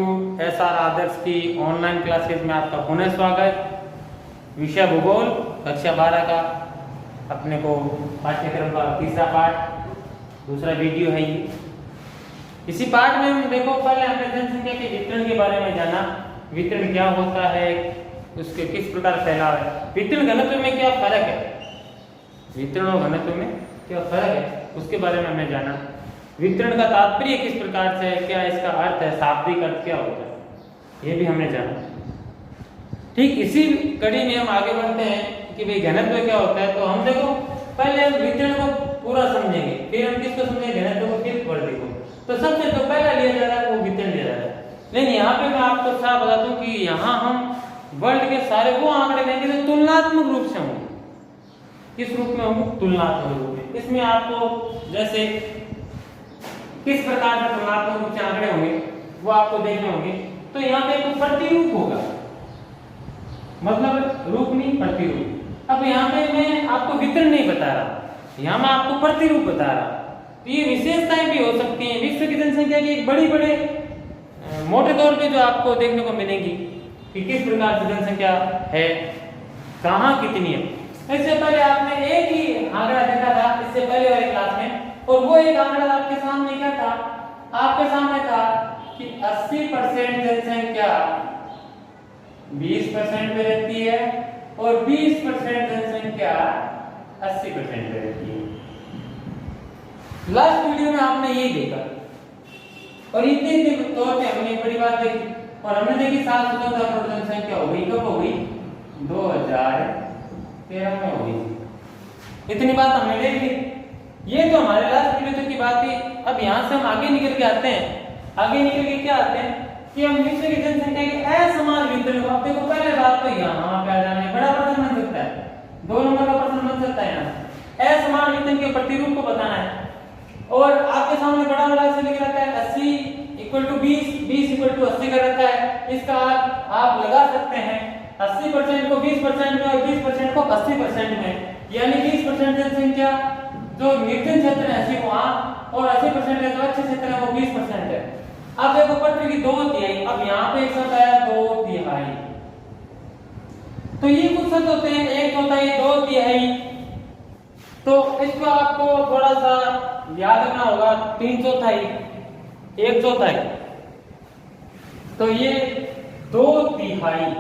SR आदर्श की online classes में आपका पुनः स्वागत। विषय भूगोल कक्षा 12 का अपने को पाठ्यक्रम का तीसरा पाठ, दूसरा वीडियो है ये। इसी पाठ में हम देखो, पहले हमने जनसंख्या के वितरण के बारे में जाना। वितरण क्या होता है, उसके किस प्रकार फैलाव है, वितरण घनत्व में क्या फर्क है, वितरण और घनत्व में क्या फर्क है, उसके बारे में हमने जाना। वितरण का तात्पर्य किस प्रकार से है, क्या इसका अर्थ है, शाब्दिक अर्थ क्या होता है, ये भी हमने जाना। ठीक इसी कड़ी में हम आगे बढ़ते हैं कि भाई घनत्व क्या होता है। तो हम देखो पहले हम वितरण को पूरा समझेंगे, फिर हम किसको समझेंगे, घनत्व को, फिर वर्ग को। तो सबसे तो पहला लिया जा रहा है वो वितरण लिया जा रहा है। लेकिन यहाँ पे मैं आपको साफ बता दूं कि यहाँ हम वर्ल्ड के सारे वो आंकड़े लेंगे जो तुलनात्मक रूप से होंगे। किस रूप में होंगे, तुलनात्मक रूप में। इसमें आपको जैसे किस प्रकार के तुलनात्मक रूप से आंकड़े होंगे वो आपको देखने होंगे। तो यहाँ पे एक प्रतिरूप होगा, मतलब रूप नहीं, प्रतिरूप। अब यहाँ पे मैं आपको वितरण नहीं बता रहा, यहाँ मैं आपको प्रतिरूप बता रहा। तो ये विशेषताएं भी हो सकती हैं विश्व की जनसंख्या की, एक बड़ी मोटे तौर पे जो आपको देखने को मिलेंगी कि किस प्रकार से जनसंख्या है, कहाँ कितनी है। इससे पहले आपने एक ही आंकड़ा देखा था इससे पहले वाली क्लास में, और वो एक आंकड़ा आपके सामने क्या था, आपके सामने था कि 80% जनसंख्या 20% पे रहती है और 20% जनसंख्या 80% पे रहती है। लास्ट वीडियो में आपने ये देखा, और इतने तौर पे हमने एक बड़ी बात देखी, और हमने देखी 714 करोड़ जनसंख्या हो गई। कब हो गई, 2013 में हो गई। इतनी बात हमने देख ली। ये तो हमारे लास्ट वीडियो तक की बात थी। अब यहाँ से हम आगे निकल के आते हैं, आगे निकल के क्या आते हैं कि हम विश्व की जनसंख्या के असमान वितरण को, देखो पहले बात तो यहाँ पे आ जाना है, बड़ा प्रश्न बन सकता है, 2 नंबर का प्रश्न बन सकता है। यहाँ असमान वितरण के प्रतिरूप को बताना है, और आपके सामने बड़ा बड़ा से लिख रखा है 80 = 20, 20 = 80 कर रखा है। इसका आप लगा सकते हैं 80% को 20% में और 20% को 80% में, यानी 20% जनसंख्या जो निर्जन क्षेत्र है 80 वहां, और 80% है जो अच्छे क्षेत्र है वो 20% है। अब देखो पृथ्वी की 2/3, अब यहाँ पे एक शब्द आया 2/3। तो ये कुछ शब्द होते हैं 1/4, 2/3। तो इसको आपको थोड़ा सा याद रखना होगा, 3/4, 1/4। तो ये 2/3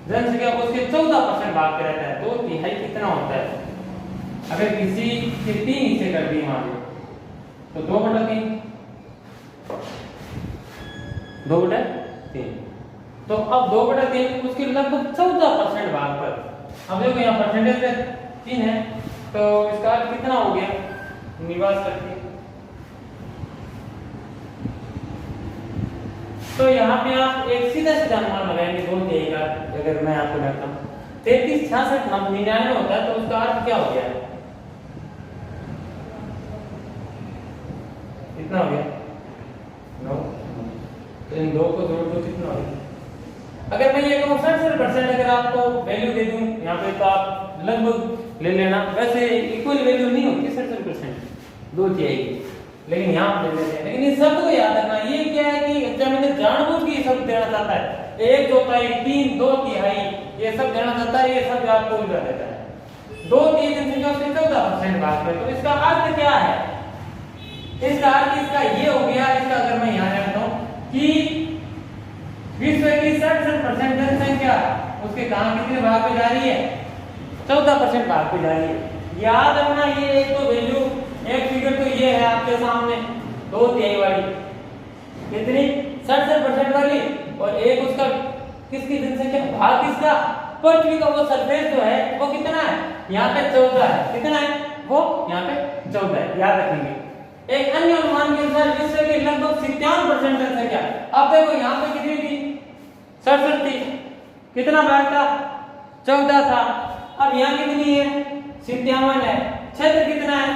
जनसंख्या को उसके 14% भाग पे रहता है। 2/3 कितना होता है, अगर किसी के 3 हिस्से कर दिए मान लो तो 2/3, 2/3। तो अब 2/3 उसके लगभग 14% भाग पर। अब देखो यहाँ परसेंटेज 3 है, तो इसका अर्थ कितना हो गया, निवास करके। तो यहाँ पे आप एक सीधा सीधा अनुमान लगाएंगे 2/3 का। अगर मैं आपको बताता हूँ 33, 66, 99 होता है, तो उसका अर्थ क्या हो गया, कितना हो गया, 9। तो इन 2 को जोड़ दो, कितना हो गया। अगर मैं ये कहूँ 67%, अगर आपको वैल्यू दे दूं यहाँ पे, तो आप लगभग ले लेना। वैसे इक्वल वैल्यू नहीं होती 67%, 2/3, लेकिन यहाँ ले लेते हैं। लेकिन इस शब्द को याद रखना, ये क्या है कि एग्जामिनर जानबूझ के शब्द देना चाहता है, 1/4, 3, 2/3, ये सब देना चाहता है, ये सब आपको उलझा देता है। 2/3 जनसंख्या उसके 14% भाग में। तो इसका अर्थ क्या है, इसका अर्थ इसका ये हो गया, इसका अगर मैं यहाँ रखता हूँ कि विश्व की 67% जनसंख्या उसके कहाँ कितने भाग पे जा रही है, 14% भाग पे जा रही है। याद रखना, ये एक तो वैल्यू, एक फिगर तो ये है आपके सामने 2/3 वाली, कितनी, 67% वाली, और एक उसका किसकी जनसंख्या, भाग किसका, पृथ्वी का वो सरफेस जो है वो कितना है, यहाँ पे 14 है, कितना है वो, यहाँ पे 14 है, याद रखेंगे। एक अन्य अनुमान के अनुसार विश्व की लगभग 57% जनसंख्या, अब देखो यहाँ पे कितनी थी, 67 थी, कितना भाग था, 14 था। अब यहाँ कितनी है, 57 है, क्षेत्र कितना है,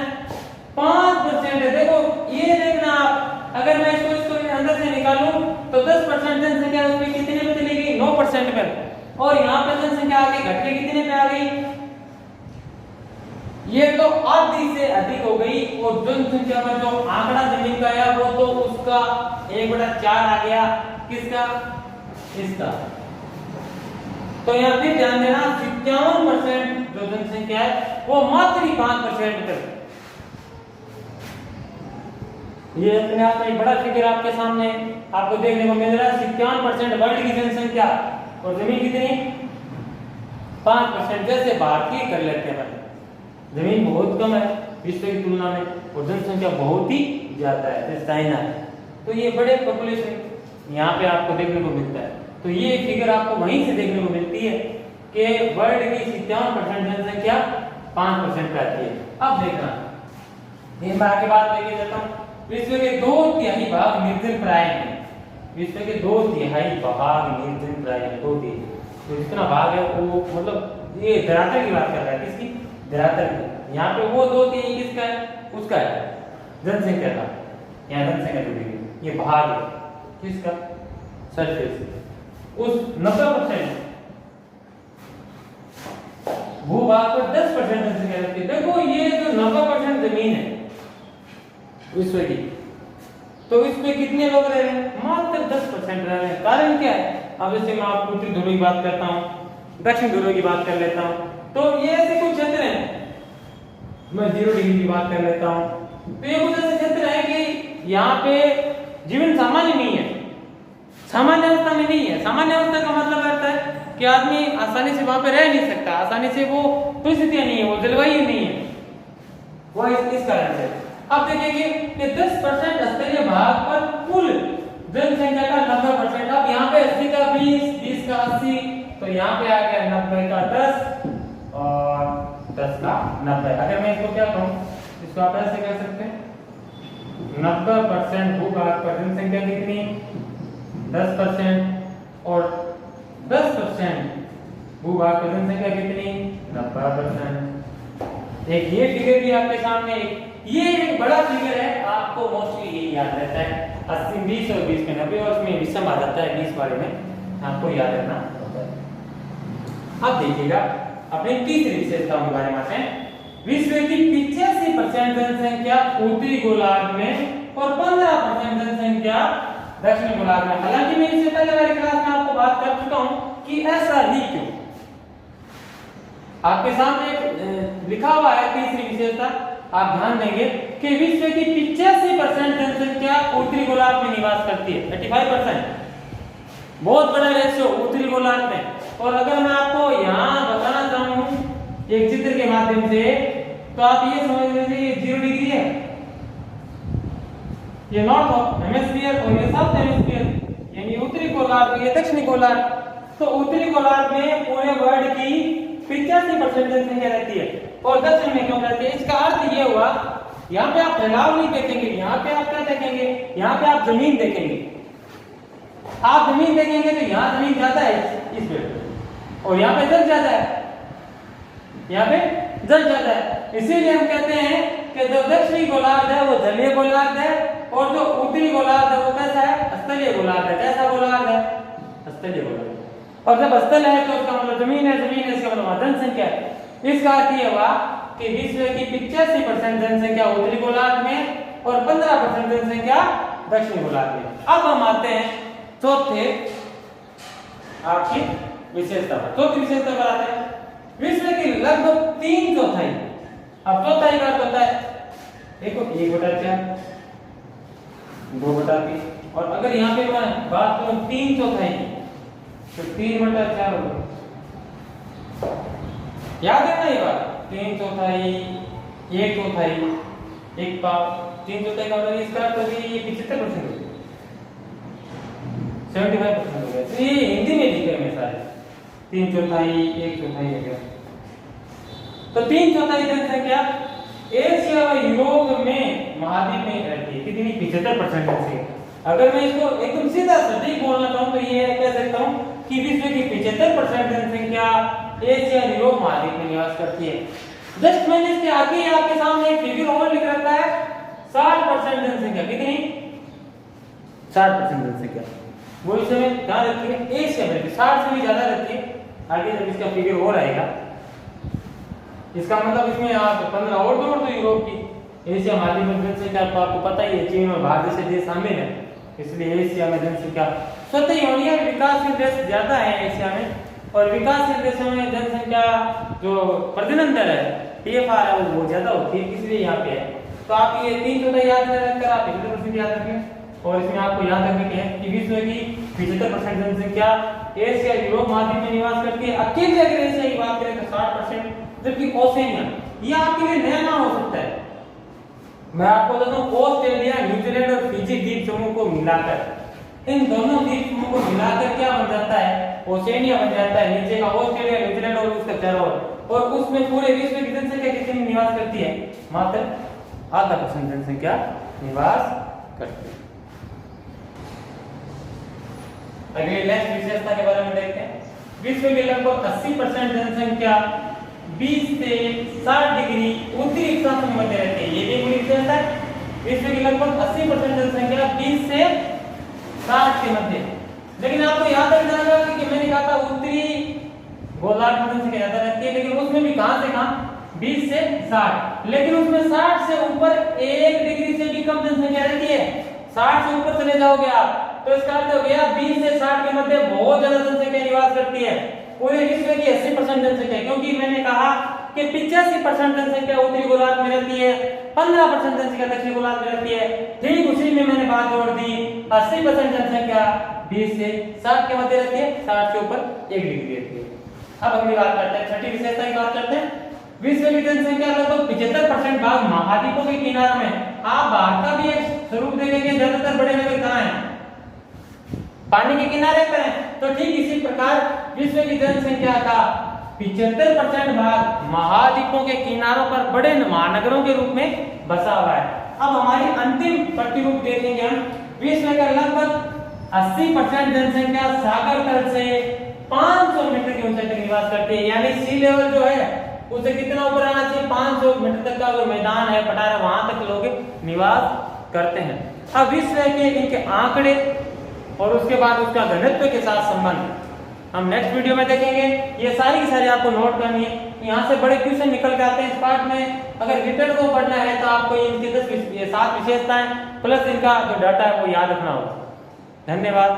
5% है। देखो ये देखना आप, अगर मैं इसको अंदर से निकालूं तो 10% जनसंख्या उसमें कितने पे चली गई, 9% पे, और यहाँ पे जनसंख्या आगे घट के कितने पे आ गई, ये तो आधी से अधिक हो गई और जनसंख्या में जो आंकड़ा जमीन का आया वो तो उसका 1/4 आ गया। किसका? इसका। तो यहाँ पे ध्यान देना 57% जो जनसंख्या है वो मात्र ही 5% तक। ये अपने आप में एक बड़ा फिगर आपके सामने आपको देखने को मिल रहा है। 57% वर्ल्ड की जनसंख्या और जमीन कितनी? 5%। जैसे भारतीय कर लेते हैं, जमीन बहुत कम है विश्व की तुलना में और जनसंख्या बहुत ही ज्यादा है, जैसे चाइना है। तो ये बड़े पॉपुलेशन यहाँ पे आपको देखने को मिलता है। तो ये फिगर आपको वहीं से देखने को मिलती है कि वर्ल्ड की 57% जनसंख्या 5% पे आती है। अब देखना ये मैं आगे बात लेके जाता हूँ। विश्व के 2/3 भाग निर्जन प्राय हैं। विश्व के 2/3 भाग निर्जन प्राय हैं। 2/3 तो जितना भाग है वो मतलब ये धरातल की बात कर रहा है। किसकी? धरातल की। यहाँ पे वो 2/3 किसका है? उसका है, जनसंख्या का। यहाँ जनसंख्या जुड़ी हुई, ये भाग है किसका? सरफेस। उस 90% भूभाग पर 10% जनसंख्या रहती है। देखो ये जो 90% जमीन है विश्व की, तो इसमें कितने लोग रह रहे हैं? मात्र 10% रह रहे हैं। कारण क्या है? अब जैसे मैं आपको उत्तरी ध्रुव की बात करता हूँ, दक्षिण ध्रुव की बात कर लेता हूँ, तो ये ऐसे कुछ क्षेत्र हैं। मैं 0 डिग्री की बात कर लेता हूँ, तो ये कुछ ऐसे क्षेत्र है कि यहाँ पे जीवन सामान्य नहीं है, सामान्य अवस्था में नहीं है। सामान्य अवस्था का मतलब रहता है कि आदमी आसानी से वहां पे रह नहीं सकता, आसानी से वो परिस्थितियां नहीं है, वो जलवायु नहीं है, वो इस कारण से। अब देखिए कि 10% स्तरीय भाग पर कुल जनसंख्या का 90%। अब यहाँ पे 80 का 20, 20 का 80, तो यहाँ पे आ गया 90 का 10 और 10 का 90। अगर मैं इसको क्या कहूँ, इसको आप ऐसे कह सकते हैं 90% भूभाग पर जनसंख्या कितनी? 10% और 10% भूभाग पर जनसंख्या कितनी? 90%। एक ये फिगर भी आपके सामने, ये एक बड़ा फिगर है, आपको मोस्टली ये याद रहता है 80 20 और 20 के 90 और उसमें विषम आ जाता है 20 वाले में, आपको याद रखना होता है। अब देखिएगा अपनी तीसरी विशेषताओं के बारे में आते हैं। विश्व की 85% जनसंख्या उत्तरी गोलार्ध में और 15% जनसंख्या दक्षिण गोलार्ध में। हालांकि मैं इससे पहले वाली क्लास में आपको बात कर चुका हूं कि ऐसा ही क्यों। आपके सामने एक लिखा हुआ है तीसरी विशेषता, आप ध्यान देंगे कि विश्व की 85% जनसंख्या उत्तरी गोलार्ध में निवास करती है। 85%, बहुत बड़ा रेशियो उत्तरी गोलार्ध में। और अगर मैं आपको यहाँ बताना चाहूँ एक चित्र के माध्यम से, तो आप ये समझ लीजिए ये 0 डिग्री है, ये नॉर्थ हेमिस्फीयर और ये साउथ हेमिस्फीयर, यानी उत्तरी गोलार्ध, ये दक्षिणी गोलार्ध। तो उत्तरी गोलार्ध में पूरे वर्ल्ड की 85% जनसंख्या रहती है और दक्षिण में कम रहती है। इसका अर्थ ये हुआ, यहाँ पे आप फैलाव नहीं देखेंगे, यहाँ पे आप क्या देखेंगे? यहाँ पे आप जमीन देखेंगे। आप जमीन देखेंगे तो यहाँ जमीन ज्यादा है इस पे, और यहाँ पे जल ज्यादा है, यहाँ पे जल ज्यादा है। इसीलिए हम कहते हैं कि जो दक्षिणी गोलार्ध है वो जलीय गोलार्ध है और जो उत्तरी गोलार्ध है वो कैसा है? स्थलीय गोलार्ध है। कैसा गोलार्ध है? स्थलीय गोलार्ध। और जब स्थल है तो उसका मतलब जमीन है, जमीन है इसका मतलब जनसंख्या है। इसका अर्थ ये हुआ कि विश्व की 85% जनसंख्या उत्तरी गोलार्ध में और 15% जनसंख्या दक्षिणी गोलार्ध में। अब हम आते हैं चौथे आपकी विशेषता पर। चौथी विशेषता पर आते हैं। विश्व की लगभग 3/4, अब चौथाई का अर्थ होता है देखो 1/4, 2/3, और अगर यहाँ पे मैं बात करूं 3/4 तो 3/4 होगा। याद है ना ये बात? 3/4, 1/4, 1/5, 3/4 का मतलब इसका अर्थ है ये 75% हो गया, 75% हो गया। तो ये हिंदी में लिखे हैं सारे 3/4, 1/4 हो गया। तो 3/4 जनसंख्या एशिया व यूरोप में महाद्वीप में रहती है। कितनी? 75% जनसंख्या। अगर मैं इसको एकदम सीधा सटीक बोलना चाहूँ तो ये कह सकता हूँ कि विश्व की 75% जनसंख्या एशिया यूरोप महाद्वीप में निवास करती है। जस्ट मैंने इसके आगे आपके सामने एक फिगर और लिख रखा है 60% जनसंख्या। कितनी? 60% जनसंख्या वो इस समय ध्यान रखिए एशिया में 60 से भी ज्यादा रहती है। आगे जब इसका फिगर और आएगा इसका मतलब इसमें आप 15 और जोड़ दो यूरोप की। एशिया महाद्वीप में जनसंख्या तो आपको पता ही है, चीन और भारत जैसे देश शामिल है, इसलिए एशिया में जनसंख्या स्वतः ही होनी है। विकासशील देश ज्यादा है एशिया में, और विकासशील देशों में जनसंख्या जो प्रजनन दर है TFR है वो ज्यादा होती है, इसलिए यहाँ पे है। तो आप ये 3 याद रखकर आप 75% याद रखें। और इसमें आपको याद रखने के है कि विश्व की 75% जनसंख्या एशिया यूरोप महाद्वीप में निवास करती है। अकेले अगर एशिया की बात करें तो 60%, जबकि ओशिनिया ये आपके लिए नया नाम हो सकता है। मैं आपको बताता हूँ, ऑस्ट्रेलिया, न्यूजीलैंड और फिजी द्वीप समूह को मिलाकर, इन दोनों द्वीप समूह को मिलाकर क्या बन जाता है, ओशिनिया बन जाता है। नीचे का ऑस्ट्रेलिया, न्यूजीलैंड और उसका चारों और उसमें पूरे विश्व की जनसंख्या कितनी निवास करती है, मात्र 0.5% जनसंख्या निवास करती है। अगली नेक्स्ट विशेषता के बारे में देखते हैं। विश्व की लगभग 80% जनसंख्या 20 से 60 डिग्री उत्तरी अक्षांश में मध्य रहती है। ये भी एक विशेषता है। विश्व की लगभग 80% जनसंख्या 20 से 60 के मध्य। लेकिन आपको याद रखना होगा कि मैंने कहा था उत्तरी गोलार्ध में जनसंख्या ज्यादा रहती है, लेकिन उसमें भी कहां से कहां 20 से 60, लेकिन उसमें 60 से ऊपर 1 डिग्री से भी कम जनसंख्या रहती है। 60 से ऊपर चले जाओगे आप तो इसका अर्थ हो गया 20 से 60 के मध्य बहुत ज्यादा जनसंख्या निवास करती है। पूरे विश्व की 80% जनसंख्या, क्योंकि मैंने कहा कि 85% जनसंख्या उत्तरी गोलार्ध में रहती है, 15% जनसंख्या दक्षिणी गोलार्ध में रहती है। ठीक उसी में मैंने बात जोड़ दी, 80% जनसंख्या 20 से 60 के मध्य रहती है, 60 से ऊपर 1 डिग्री रहती है। अब अगली बात करते हैं, छठी विशेषता की बात करते हैं। विश्व की जनसंख्या लगभग 75% भाग महाद्वीपों के किनारे में। आप भारत का भी एक स्वरूप देखेंगे, ज्यादातर बड़े नगर कहाँ हैं, पानी के किनारे पर है। तो ठीक इसी प्रकार विश्व की जनसंख्या का 75% भाग महाद्वीपों के किनारों पर बड़े महानगरों के रूप में बसा हुआ है। अब हमारी अंतिम प्रतिरूप देखेंगे हम। विश्व का लगभग 80% जनसंख्या सागर तल से 500 मीटर की ऊंचाई तक निवास करती है, यानी सी लेवल जो है उसे कितना ऊपर आना चाहिए, 500 मीटर तक का जो मैदान है पठार, वहां तक लोग निवास करते हैं। अब विश्व के इनके आंकड़े और उसके बाद उसका घनत्व के साथ संबंध हम नेक्स्ट वीडियो में देखेंगे। ये सारी की सारी आपको नोट करनी है, यहाँ से बड़े क्वेश्चन निकल के आते हैं इस पार्ट में। अगर रिटर्न को पढ़ना है तो आपको इनकी 7 विशेषताएं प्लस इनका जो डाटा है वो याद रखना होगा। धन्यवाद।